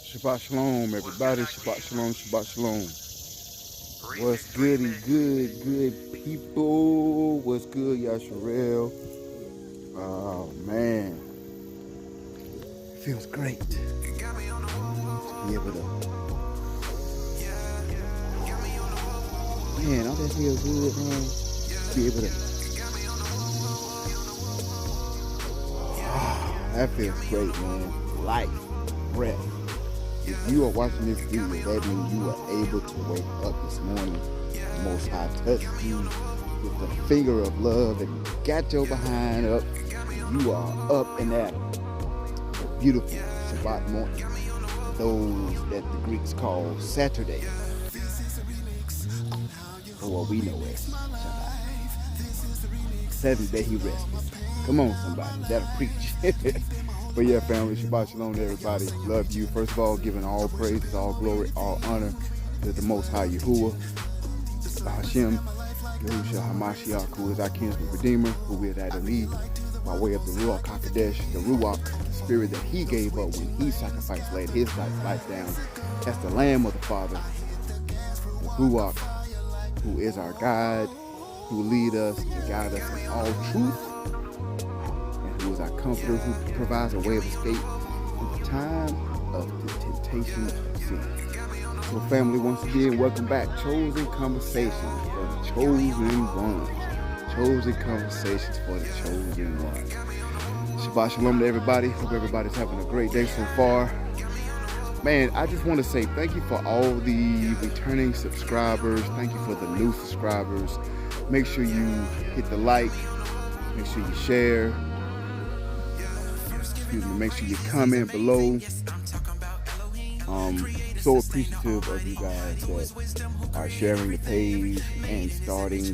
Shabbat Shalom, everybody. Shabbat Shalom, Shabbat Shalom. What's goody, good people? What's good, YahShub? Oh, man. Feels great to be able to. Man, all that feels good, man. Be able to. That feels great, man. Life, breath. If you are watching this video, that means you are able to wake up this morning. The Most High touched you with the finger of love and got your behind up. You are up and at 'em. A beautiful Shabbat morning. Those that the Greeks call Saturday, or what we know as Shabbat. Seventh day he rested. Come on, somebody, that'll preach. But yeah, family, Shabbat Shalom to everybody. Love you. First of all, giving all praises, all glory, all honor to the Most High Yahuwah, Hashem, Yahushua HaMashiach, who is our kinsman redeemer, who is at Eli, by way of the Ruach HaKodesh, the Ruach, the spirit that he gave up when he sacrificed, laid his life down as the Lamb of the Father, the Ruach, who is our guide, who lead us and guide us in all truth, who is our comforter, who provides a way of escape in the time of the temptation of sin. So family, once again, welcome back. Chosen Conversations for the Chosen Ones. Chosen Conversations for the Chosen Ones. Shabbat Shalom to everybody. Hope everybody's having a great day so far. Man, I just want to say thank you for all the returning subscribers. Thank you for the new subscribers. Make sure you hit the like. Make sure you share. Make sure you comment below. So appreciative of you guys that are sharing the page and starting to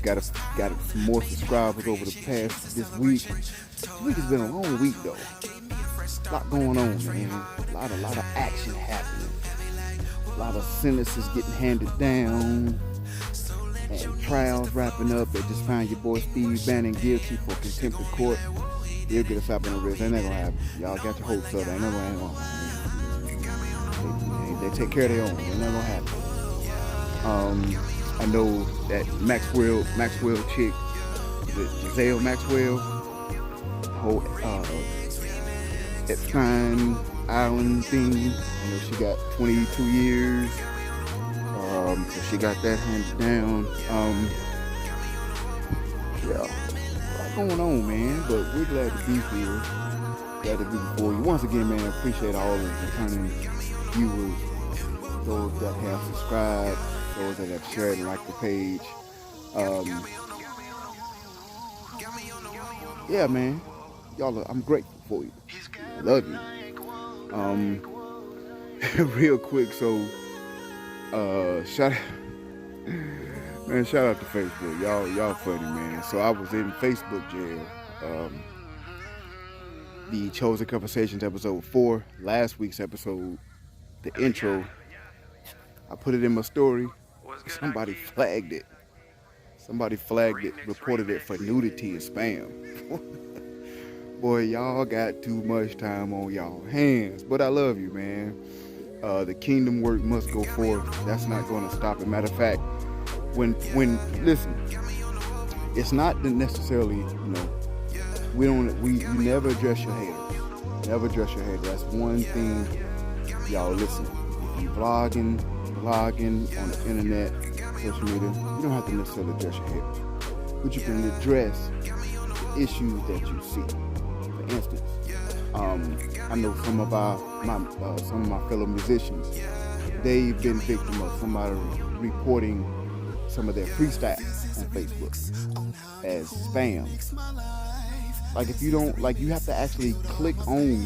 got some more subscribers over the past this week. This week has been a long week though. A lot going on, man. A lot of action happening. A lot of sentences getting handed down. And trials wrapping up. They just found your boy Steve Bannon guilty for contempt of court. He'll get a slap on the wrist. Ain't that gonna happen. Y'all got your hopes up. Ain't never gonna happen. They take care of their own. Ain't never gonna happen. I know that Maxwell chick, Giselle Maxwell, whole Epstein Island thing. I know she got 22 years. So she got that handed down. Yeah. Going on, man, but we're glad to be here. Glad to be before you. Once again, man, appreciate all of the returning viewers, those that have subscribed, those that have shared and liked the page. Yeah, man, y'all, I'm grateful for you. I love you. Real quick, so shout out to Facebook. Y'all funny, man. So I was in Facebook jail. The Chosen Conversations episode 4, last week's episode, the intro. I put it in my story. Somebody flagged it. Reported it for nudity and spam. Boy, y'all got too much time on y'all hands. But I love you, man. The kingdom work must go forth. That's not going to stop it. Matter of fact, when listen, it's not necessarily, you never address your haters. Never address your haters. That's one thing, y'all. Listen, if you vlogging on the internet, social media, you don't have to necessarily address your haters, but you can address the issues that you see. For instance, I know some of my fellow musicians, they've been victim of somebody reporting some of their freestyles on Facebook as spam. Like if you don't, you have to actually click on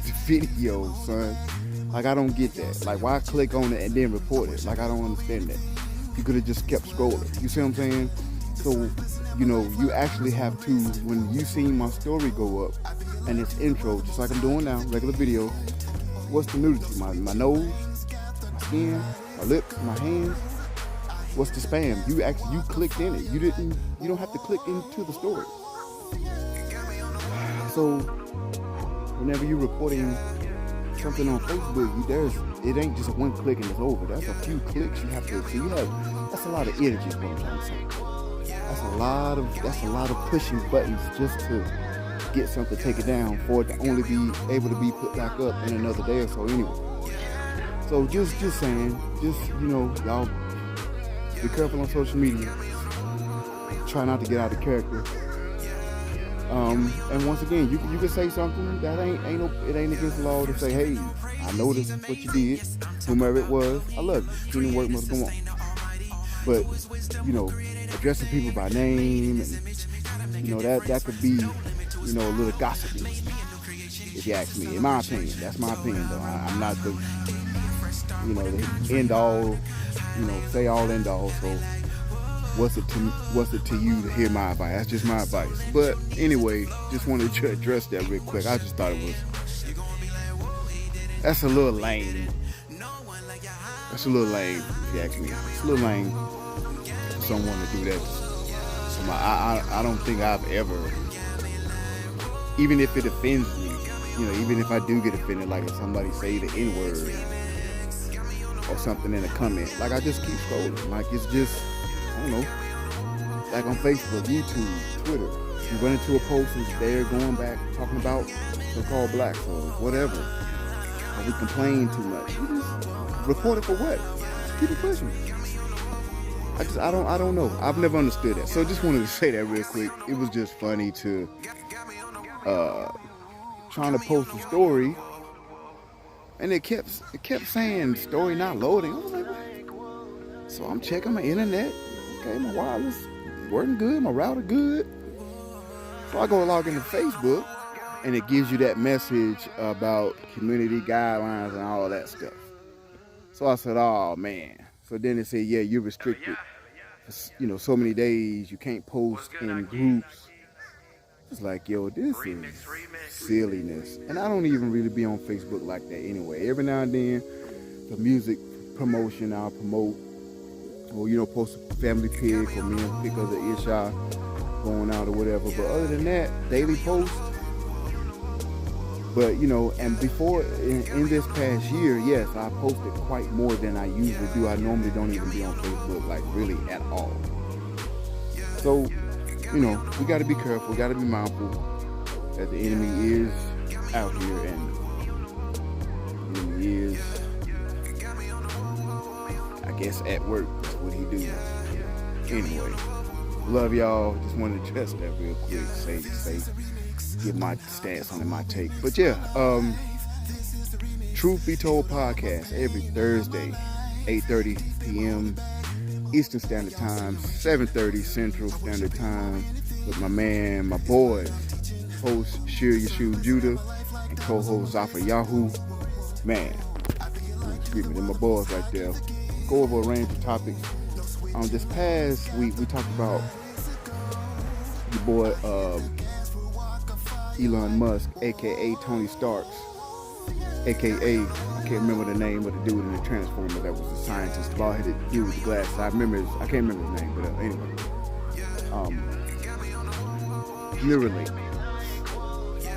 the video, son. Like I don't get that. Like why click on it and then report it? Like I don't understand that. You could have just kept scrolling. You see what I'm saying? So, you actually have to, when you see my story go up and it's intro, just like I'm doing now, regular video, what's the nudity? My nose, my skin, my lips, my hands. What's the spam? You clicked in it. You don't have to click into the story. So whenever you're reporting something on Facebook, it ain't just one click and it's over. That's a few clicks you have to. So that's a lot of energy. Is what I'm trying to say. That's a lot of pushing buttons just to get something taken down for it to only be able to be put back up in another day or so. Anyway, so just saying, y'all be careful on social media. Try not to get out of character. And once again, you can say something that ain't against the law to say, hey, I noticed what you did, whomever it was, I love you. Kingdom work must go on. But addressing people by name, and that could be, a little gossipy, if you ask me. In my opinion, that's my opinion, though. I'm not the, the end all, say all end all. So what's it to you to hear my advice? That's just my advice. But anyway, just wanted to address that real quick. I just thought that's a little lame. That's a little lame, if you ask me. It's a little lame for someone to do that. So I don't think I've ever, even if it offends me, even if I do get offended, like if somebody say the N-word or something in a comment, like I just keep scrolling. Like it's just, I don't know, like on Facebook, YouTube, Twitter, you run into a post and they're going back talking about so-called blacks or whatever, or we complain too much. You just report it for what? Just keep it pushing. I don't know. I've never understood that. So just wanted to say that real quick. It was just funny to trying to post a story, and it kept saying story not loading. I was like, what? So I'm checking my internet. Okay, my wireless working good, my router good. So I go log into Facebook, and it gives you that message about community guidelines and all that stuff. So I said, oh man. So then it said, yeah, you're restricted for, so many days. You can't post in groups. It's like, yo, this is silliness. And I don't even really be on Facebook like that anyway. Every now and then, the music promotion, I'll promote. Or, post a family pic or me and pic of the Isha going out or whatever. But other than that, daily post. But, and before, in this past year, yes, I posted quite more than I usually do. I normally don't even be on Facebook, like, really at all. So, we got to be careful. We got to be mindful that the enemy is out here, and the enemy is, I guess, at work. That's what he do. Anyway, love y'all. Just wanted to address that real quick. Say, give my stance on it, my take. But yeah, Truth Be Told podcast every Thursday, 8:30 p.m. Eastern Standard Time, 7:30 Central Standard Time, with my boy, host Shear Judah, and co-host Tsapha Yahoo. Man, excuse me, they're my boys right there. Go over a range of topics. This past week, we talked about your boy Elon Musk, aka Tony Stark, aka, I can't remember the name of the dude in the Transformer that was the scientist, bald-headed dude with the glasses. I can't remember his name, but anyway.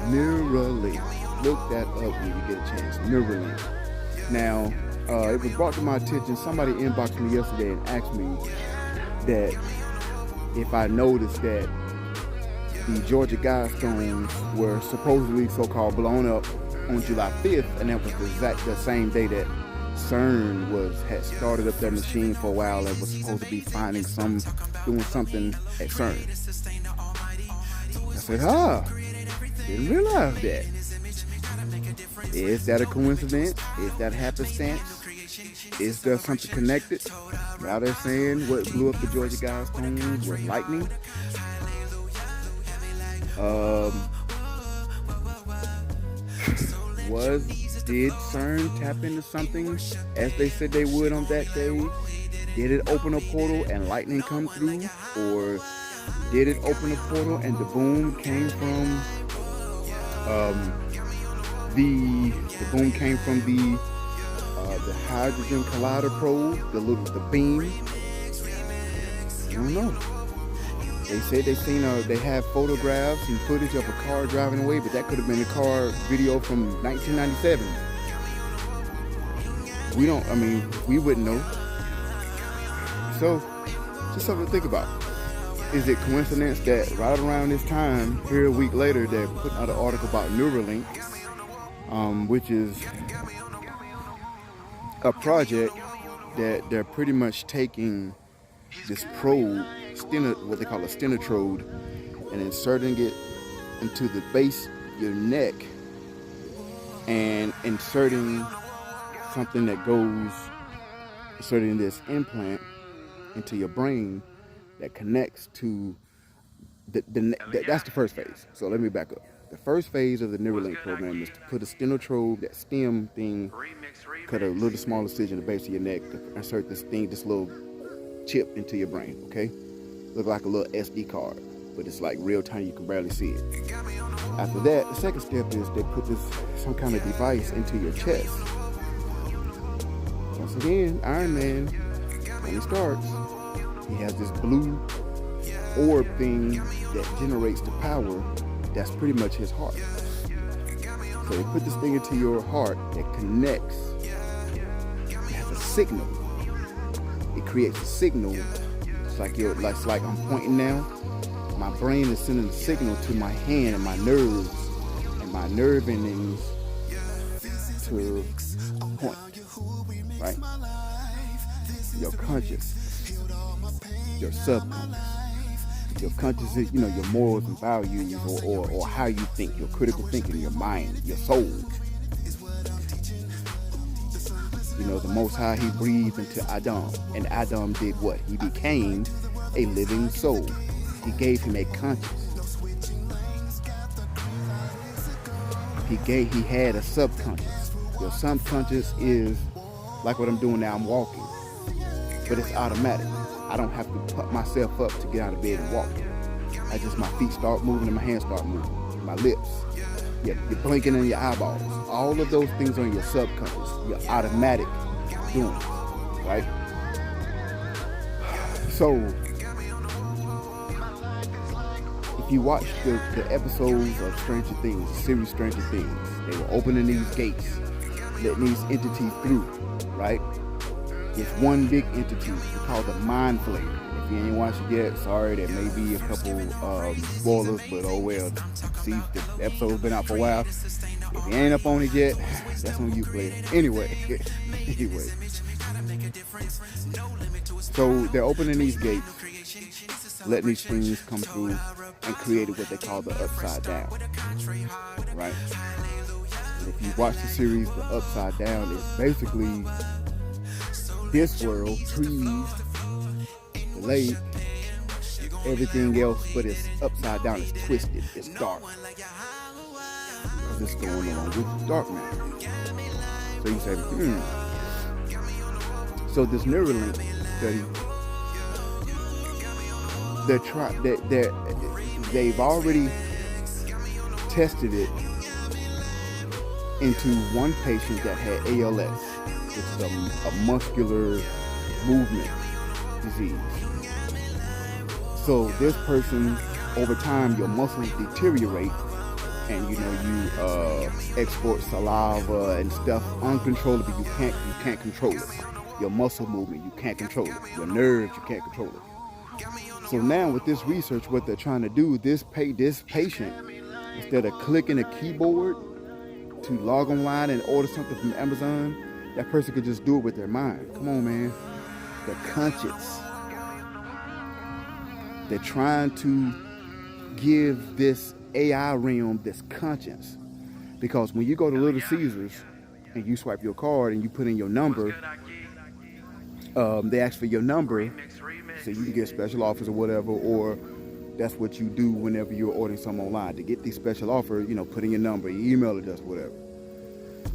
Neuralink. Look that up when you get a chance. Neuralink. Now, it was brought to my attention. Somebody inboxed me yesterday and asked me that if I noticed that the Georgia Guidestones were supposedly so-called blown up on July 5th, and that was the same day that CERN had started up their machine for a while and was supposed to be doing something at CERN. I said, didn't realize that. Is that a coincidence? Is that happenstance? Is there something connected? Now they're saying what blew up the Georgia Guidestones was lightning. Did CERN tap into something as they said they would on that day? Did it open a portal and lightning come through? Or did it open a portal and the boom came from the hydrogen collider probe, the beam? I don't know. They said they have photographs and footage of a car driving away, but that could have been a car video from 1997. We wouldn't know. So, just something to think about. Is it coincidence that right around this time, here a week later, they're putting out an article about Neuralink, which is a project that they're pretty much taking this probe, what they call a stenotrode, and inserting it into the base of your neck and inserting this implant into your brain that connects to that's the first phase. So let me back up. The first phase of the Neuralink program is to put a stenotrode, that stem thing, cut a little small incision at the base of your neck to insert this little chip into your brain, okay? Look like a little SD card, but it's like real tiny, you can barely see it. After that, the second step is they put some kind of device into your chest. Once again, Iron Man, when he starts, he has this blue orb thing that generates the power. That's pretty much his heart. So they put this thing into your heart that connects. It has a signal. It creates a signal. It's like I'm pointing now. My brain is sending a signal to my hand and my nerves and my nerve endings to point. Right? Your conscious, your subconscious. Your conscious is, your morals and values, or how you think, your critical thinking, your mind, your soul. The Most High, he breathed into Adam, and Adam did what? He became a living soul. He gave him a conscience. He had a subconscious. Your subconscious is like what I'm doing now. I'm walking, but it's automatic. I don't have to put myself up to get out of bed and walk. My feet start moving and my hands start moving. My lips. You're blinking in your eyeballs. All of those things are in your subconscious. Your automatic doing it, right? So, if you watch the episodes of Stranger Things, the series Stranger Things, they were opening these gates, letting these entities through, right? It's one big entity called the Mind Flayer. If you ain't watched it yet, sorry, there may be a couple spoilers, but oh well. See, the episode's been out for a while. If you ain't up on it yet, that's on you, player. Anyway. So they're opening these gates, letting these things come through, and created what they call the Upside Down. Right? And if you watch the series, the Upside Down is basically this world, trees, the lake, everything else, but it's upside down, it's twisted, it's dark. Because it's going on with dark matter. So you say, So this Neuralink study, they've already tested it into one patient that had ALS. It's a muscular movement disease. So this person, over time, your muscles deteriorate, and you export saliva and stuff uncontrollably. You can't control it. Your muscle movement, you can't control it. Your nerves, you can't control it. So now with this research, what they're trying to do, this patient, instead of clicking a keyboard to log online and order something from Amazon, that person could just do it with their mind. Come on, man. They're conscious. They're trying to give this AI realm this conscience. Because when you go to Little Caesars and you swipe your card and you put in your number, they ask for your number so you can get special offers or whatever, or that's what you do whenever you're ordering something online. To get these special offers, put in your number, your email address, whatever.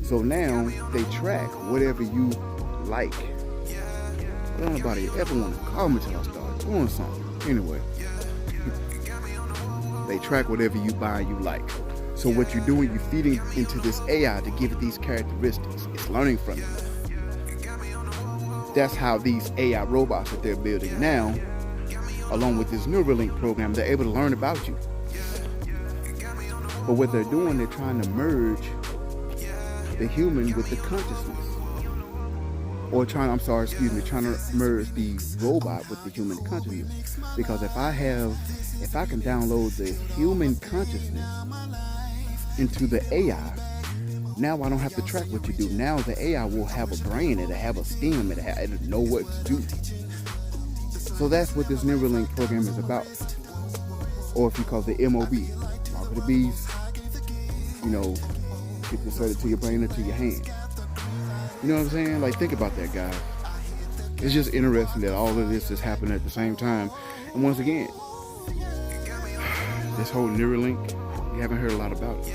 So now they track whatever you like. I don't know nobody ever want to call me till I start doing something. Anyway, they track whatever you buy you like. So what you're doing, you're feeding into this AI to give it these characteristics. It's learning from it. That's how these AI robots that they're building now along with this Neuralink program, they're able to learn about you. But what they're doing, they're trying to merge the human with the consciousness. Or trying to merge the robot with the human consciousness. Because if I can download the human consciousness into the AI, now I don't have to track what you do. Now the AI will have a brain, it'll have a stem, it'll know what to do. So that's what this Neuralink program is about. Or if you call it the MOB, Mark of the Beast, get inserted to your brain or to your hand. You know what I'm saying? Like, think about that, guys. It's just interesting that all of this is happening at the same time. And once again, this whole Neuralink, you haven't heard a lot about it.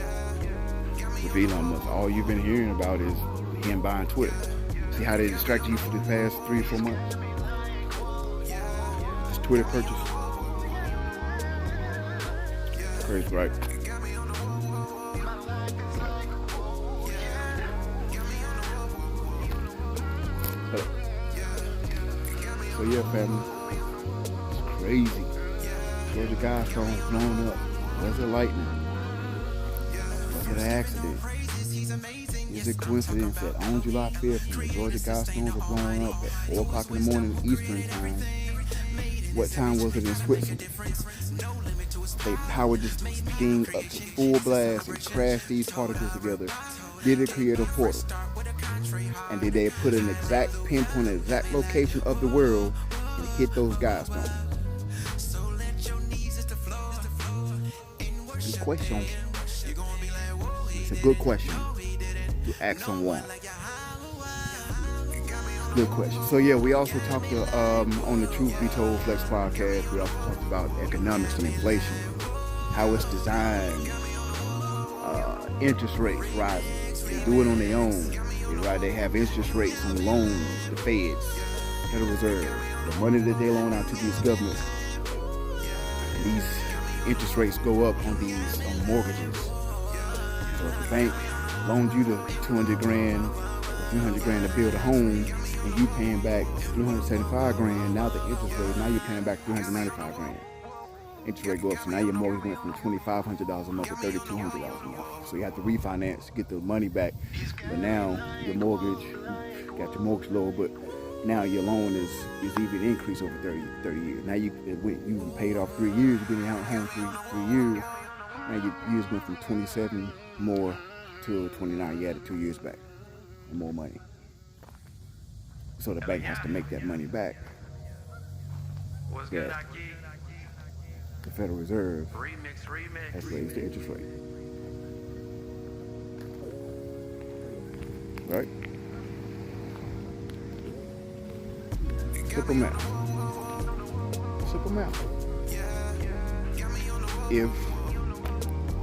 With Elon Musk, all you've been hearing about is him buying Twitter. See how they distracted you for the past 3 or 4 months? This Twitter purchase. Crazy, right? So yeah, family, it's crazy. Georgia Guidestone blowing up. Was it lightning? Was it an accident? Is it coincidence that on July 5th, when the Georgia Guidestones were blowing up at 4 o'clock in the morning Eastern time, what time was it in Switzerland? They powered this thing up to full blast and crashed these particles together. Did it create a portal? And did they put an exact pinpoint, an exact location of the world and hit those Guidestones? Good question. It's a good question to ask someone. Good question. So yeah, we also talked on the Truth Be Told Flex podcast. We also talked about economics and inflation, how it's designed, interest rates rising. They do it on their own. They have interest rates on loans, the Feds, Federal Reserve, the money that they loan out to these governments. And these interest rates go up on these mortgages. So if the bank loaned you the $200,000 or $300,000 to build a home, and you paying back $375,000, now the interest rate, now you're paying back $395,000. Interest rate go up, so now your mortgage went from $2,500 a month to $3,200 a month. So you have to refinance to get the money back. But now your mortgage, you got your mortgage low, but now your loan is even increased over 30 years. Now you paid off 3 years, you've been out home 3 years. Now your years went from 27 more to 29. You added 2 years back and more money. So the bank has to make that money back. Yeah. The Federal Reserve has raised the interest rate. Right? Simple math. Simple math. If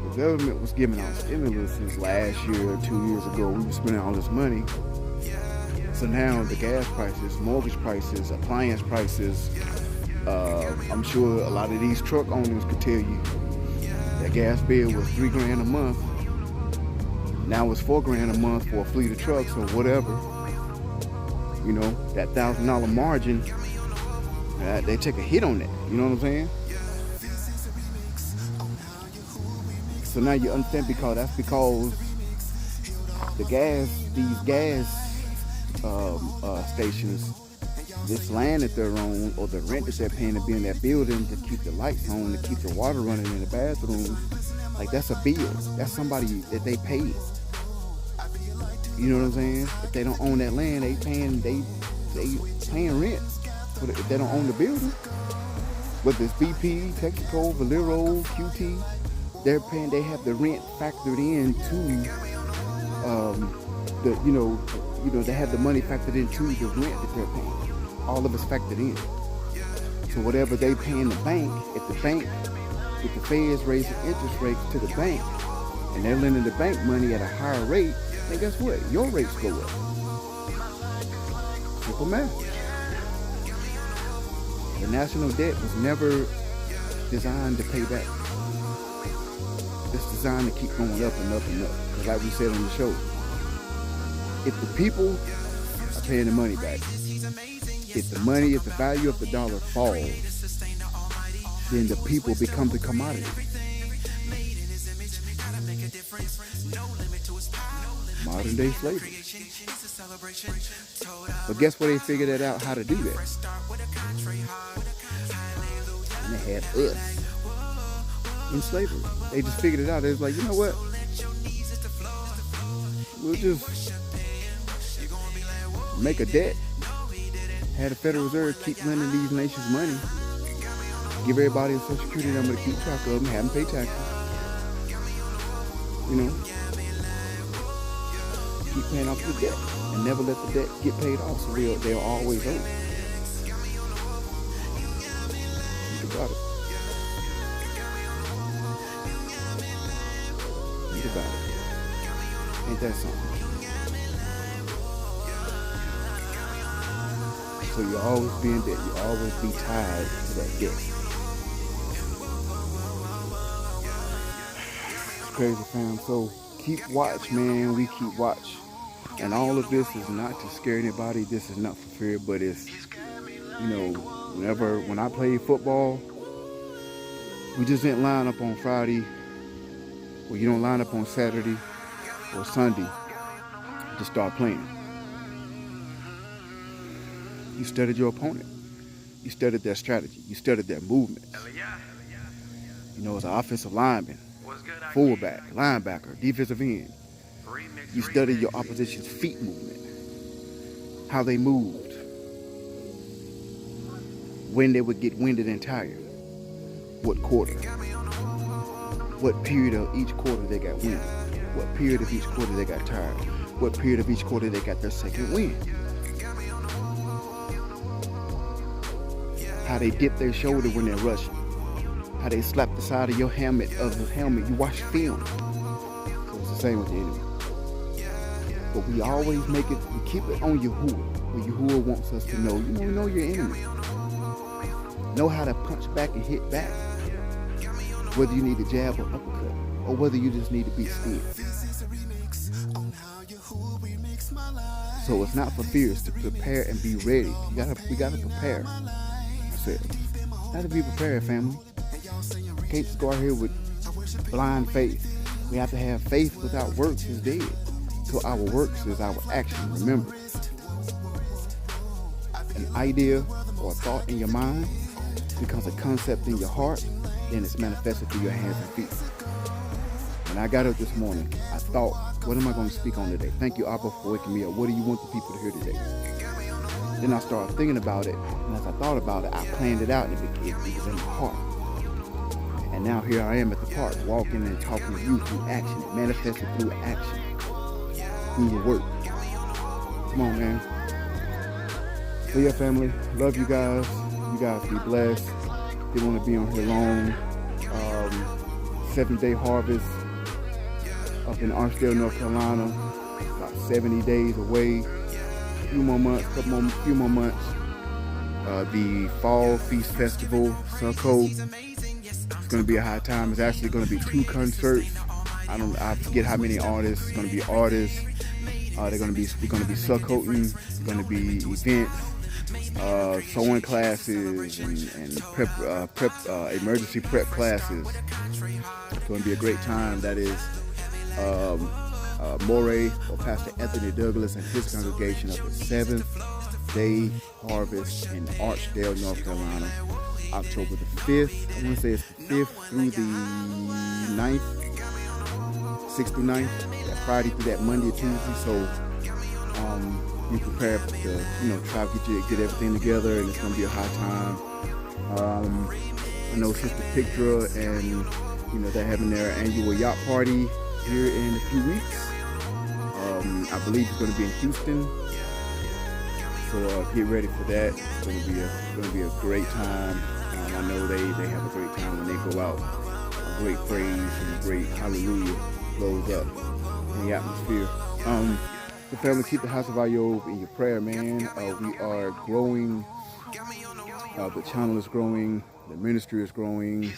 the government was giving out stimulus since last year or 2 years ago, we were spending all this money. So now the gas prices, mortgage prices, appliance prices, I'm sure a lot of these truck owners could tell you that gas bill was $3,000 a month. Now it's $4,000 a month for a fleet of trucks or whatever. That $1,000 margin, they take a hit on that. You know what I'm saying? So now you understand because these gas stations, this land that they're on or the rent that they're paying to be in that building to keep the lights on, to keep the water running in the bathroom, like that's a bill. That's somebody that they pay. You know what I'm saying? If they don't own that land, they paying rent. But if they don't own the building, whether it's BP, Texaco, Valero, QT, they have the rent factored into they have the money factored into the rent that they're paying. All of it's factored in. So whatever they pay in the bank, if the Feds raise the interest rates to the bank, and they're lending the bank money at a higher rate, then guess what? Your rates go up. Simple math. The national debt was never designed to pay back. It's designed to keep going up and up and up. Because like we said on the show, if the people are paying the money back, if the value of the dollar falls, then the people become the commodity. Modern day slavery. But guess what? They figured it out how to do that. And they had us in slavery. They just figured it out. They was like, you know what? We'll just make a debt. Have the Federal Reserve keep lending these nations money. Give everybody a Social Security number to keep track of them, have them pay taxes. You know, keep paying off the debt and never let the debt get paid off, so they'll always owe. Think about it. Think about it. Ain't that something? So you'll always be in debt. You'll always be tied to that debt. It's crazy, fam. So keep watch, man. We keep watch. And all of this is not to scare anybody. This is not for fear, but it's, you know, when I played football, we just didn't line up on Friday. Well, you don't line up on Saturday or Sunday to start playing. You studied your opponent. You studied their strategy. You studied their movements. You know, as an offensive lineman, fullback, linebacker, defensive end, you studied your opposition's feet movement, how they moved, when they would get winded and tired, what quarter, what period of each quarter they got winded, what period of each quarter they got tired, what period of each quarter they got their second wind. How they dip their shoulder when they're rushing. How they slap the side of your helmet. You watch film. So it's the same with the enemy. But we always make it, we keep it on Yahuwah. But Yahuwah wants us to know, you know your enemy. Know how to punch back and hit back. Whether you need a jab or uppercut. Or whether you just need to be still. So it's not for fears to prepare and be ready. We gotta prepare. Got to be prepared, family. Can't just go out here with blind faith. We have to have faith without works is dead. So our works is our action. Remember, an idea or a thought in your mind becomes a concept in your heart, then it's manifested through your hands and feet. When I got up this morning, I thought, what am I going to speak on today? Thank you, Abba, for waking me up. What do you want the people to hear today? Then I started thinking about it, and as I thought about it, I planned it out, and it was in my heart. And now here I am at the park, walking and talking to you through action. It manifested through action, through the work. Come on, man. So yeah, family, love you guys. You guys be blessed. Didn't want to be on here long. 7-day harvest up in Archdale, North Carolina. About 70 days away. Few more months. The Fall Feast Festival, Sukkot. It's going to be a high time. It's actually going to be 2 concerts. I forget how many artists. It's going to be artists. We're going to be Sukkoting. It's going to be events, sewing classes, and prep emergency prep classes. It's going to be a great time. That is Moray, or Pastor Anthony Douglas and his congregation, up at 7th Day Harvest in Archdale, North Carolina, October the 5th. I want to say it's the 5th through the 9th, 6th through 9th, that Friday through that Monday or Tuesday. So be prepared to, try to get everything together, and it's going to be a high time. I know Sister Pictura and, they're having their annual yacht party here in a few weeks. I believe it's going to be in Houston, so get ready for that. It's going to be a great time. I know they have a great time when they go out. A great praise and a great hallelujah blows up in the atmosphere. The family, keep the house of YahShub in your prayer, man. We are growing. The channel is growing. The ministry is growing.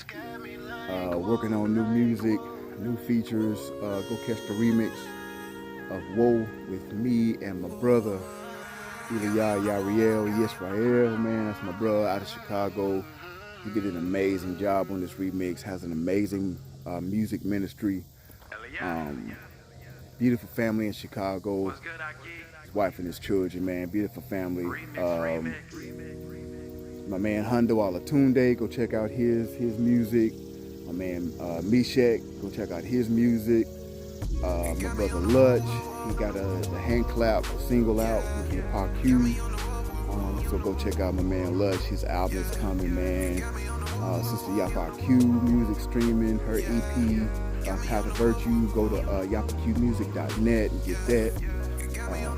Working on new music, new features. Go catch the remix of Woe with me and my brother, Yariel, Yisrael, man. That's my brother out of Chicago. He did an amazing job on this remix. Has an amazing music ministry. Beautiful family in Chicago. His wife and his children, man. Beautiful family. My man Hundo Alatunde, go check out his music. My man Meshach, go check out his music. My brother Lutch, he got the hand clap single out with the Ahch. So go check out my man Lutch. His album is coming, man. Sister YahShub music streaming, her EP, Path of Virtue. Go to YahShubmusic.net and get that.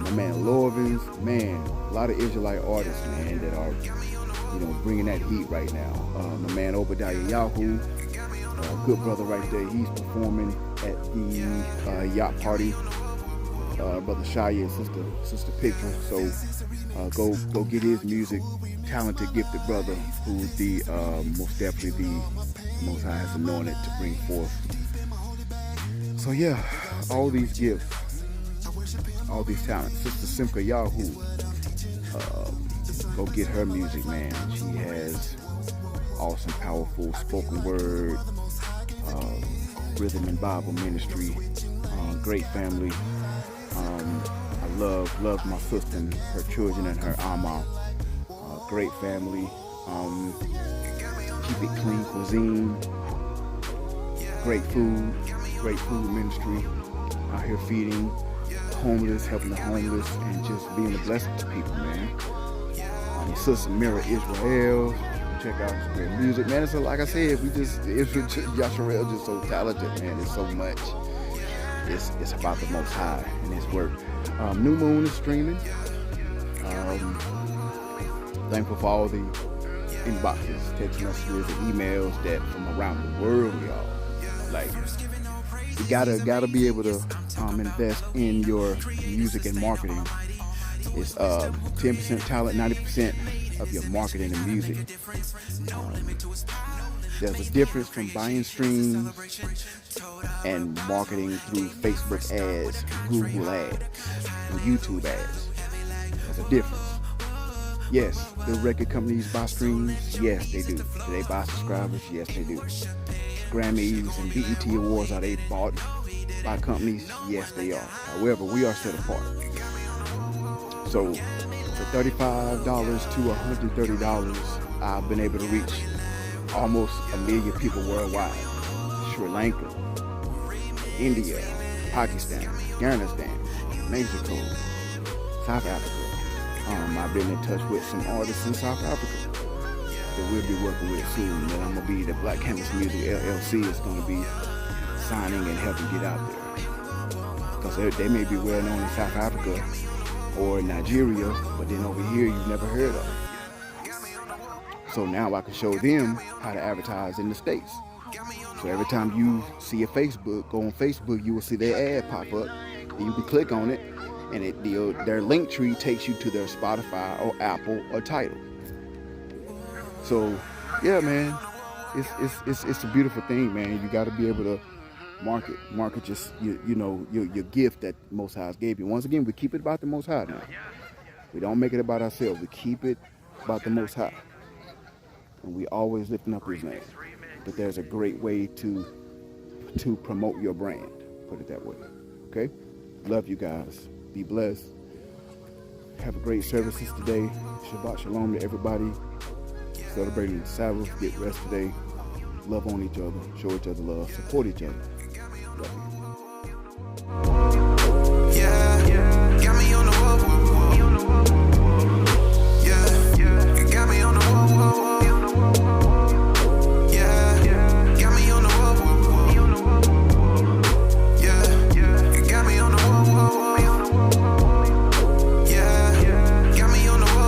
My man Lorvins, man, a lot of Israelite artists, man, that are, bringing that heat right now. My man Obadiah Yahoo, good brother right there. He's performing at the yacht party. Brother Shear and sister Picture. So go get his music. Talented, gifted brother who the most definitely the Most High has anointed to bring forth. So yeah, all these gifts, all these talents. Sister Simcha Yahoo, go get her music, man. She has awesome, powerful spoken word, rhythm and Bible ministry. Great family. I love my sister and her children and her ama. Great family. Keep it clean cuisine. Great food ministry. Out here feeding homeless, helping the homeless, and just being a blessing to people, man. My sister Mira Israel. Check out his great music, man. So like I said, YahShub just so talented, man. It's so much. It's about the Most High and His work. New Moon is streaming. Thankful for all the inboxes, text messages, and emails that from around the world, y'all. Like, you gotta be able to invest in your music and marketing. It's 10% talent, 90% of your marketing and music. There's a difference from buying streams and marketing through Facebook ads, Google ads, and YouTube ads. There's a difference. Yes, the record companies buy streams. Yes, they do. Do they buy subscribers? Yes, they do. Grammys and BET Awards, are they bought by companies? Yes, they are. However, we are set apart. So for $35 to $130, I've been able to reach almost 1 million people worldwide. Sri Lanka, India, Pakistan, Afghanistan, Mexico, South Africa. I've been in touch with some artists in South Africa that we'll be working with soon. That I'm gonna be the Black Canvas Music LLC is gonna be signing and helping get out there, because they may be well known in South Africa or Nigeria, but then over here you've never heard of. So now I can show them how to advertise in the States. So every time you see go on Facebook, you will see their ad pop up. And you can click on it, and their link tree takes you to their Spotify or Apple or Tidal. So yeah, man, it's a beautiful thing, man. You got to be able to market just your gift that Most High gave you. Once again, we keep it about the Most High now. We don't make it about ourselves. We keep it about the Most High, and we always lifting up His name. But there's a great way to promote your brand. Put it that way. Okay. Love you guys. Be blessed. Have a great services today. Shabbat Shalom to everybody. Celebrating the Sabbath. Get rest today. Love on each other. Show each other love. Support each other. Love you. Yeah. Got me on the whoa. Yeah. Got me on the whoa. Yeah. Got me on the whoa. Yeah. Got me on the whoa. Yeah. Got me on the whoa.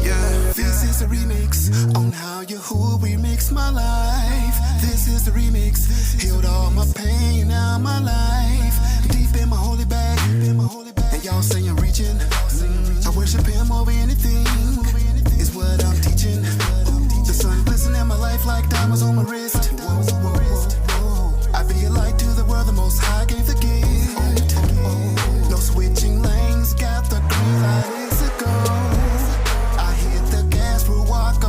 Yeah. This is a remix on how Yahuwah remix my life. This is the remix. Healed all my pain, now my life. Deep in my holy bag. And y'all say I'm reaching. I worship Him over anything. Is what I'm teaching. The sun glistening my life like diamonds on my wrist. I be a light to the world, the Most High gave the gift. No switching lanes, got the green light, it's a go. I hit the gas, we'll walk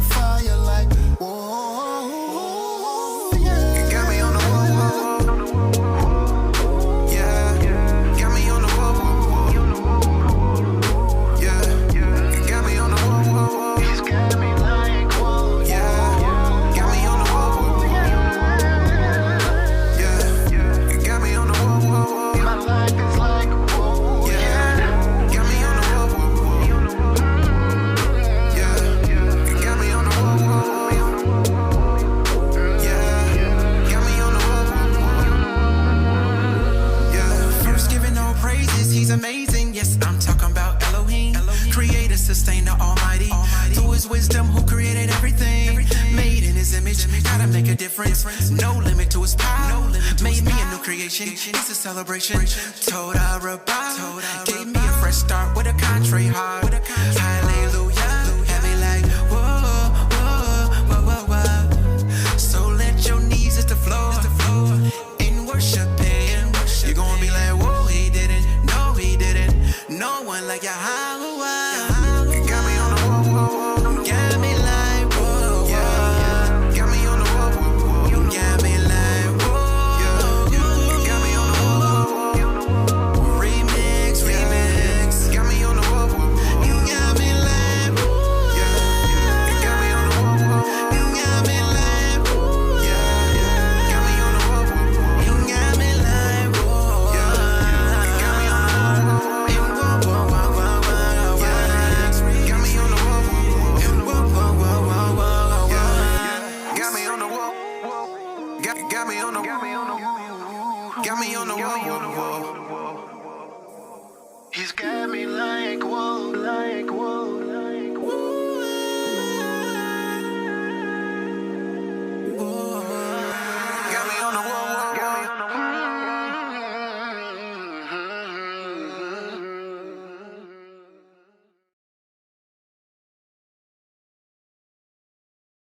his image, gotta make a difference. No limit to his power. Made me a new creation. It's a celebration. Told her about. Gave me a fresh start with a contrite heart. Hallelujah. Had me like, whoa, whoa, whoa, whoa, whoa. So let your knees hit the floor. In worshiping, you're gonna be like, whoa, he didn't. No, he didn't. No one like YahShub. Got me on the whoa, whoa, whoa. Got me like, whoa, whoa. Got me on the whoa, whoa, whoa. You got me like, whoa, got me on the whoa, whoa. Remix. Got me on the whoa, whoa, whoa. You got me like, whoa, got me on the whoa, whoa. You got me like, whoa, got me on the whoa, whoa. You got me like, whoa, got me on the whoa, whoa. Got me on the whoa, whoa, whoa. He's got me like whoa, like whoa.